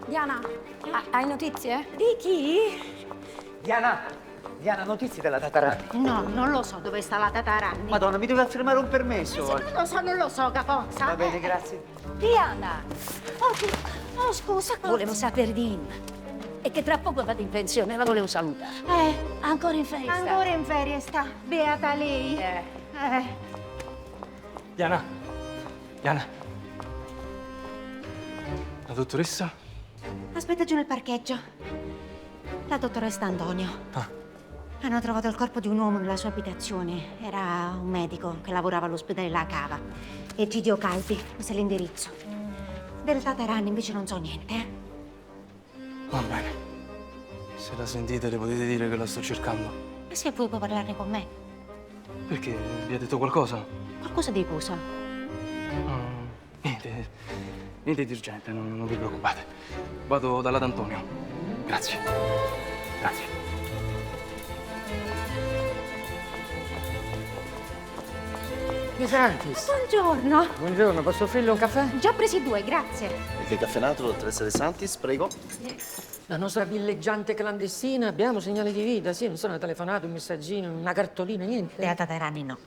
Diana, hai notizie? Di chi? Diana, notizie della Tatarani. No, non lo so dove sta la Tatarani. Madonna, mi deve firmare un permesso. Non lo so, Capozza. Va bene, grazie. Diana, Oh, scusa. volevo sapere di Inna. E che tra poco vado in pensione, la volevo salutare. Ancora in ferie sta? Ancora in ferie sta. Beata lei. Diana. La dottoressa? Aspetta giù nel parcheggio. La dottoressa Antonio. Hanno trovato il corpo di un uomo nella sua abitazione. Era un medico che lavorava all'ospedale La Cava. Egidio Calvi, questo è l'indirizzo. Del Tatarani invece non so niente, Va bene. Se la sentite, le potete dire che la sto cercando. E se vuoi puoi parlarne con me? Perché? Vi ha detto qualcosa? Qualcosa di cosa? Niente di urgente, non vi preoccupate. Vado dalla D'Antonio. Grazie. De Santis. Buongiorno. Buongiorno, posso offrirle un caffè? Già presi 2, grazie. Il caffeinato, dottoressa De Santis, prego. La nostra villeggiante clandestina, abbiamo segnali di vita, sì, non sono una telefonata, un messaggino, una cartolina, niente. Della Tatarani no.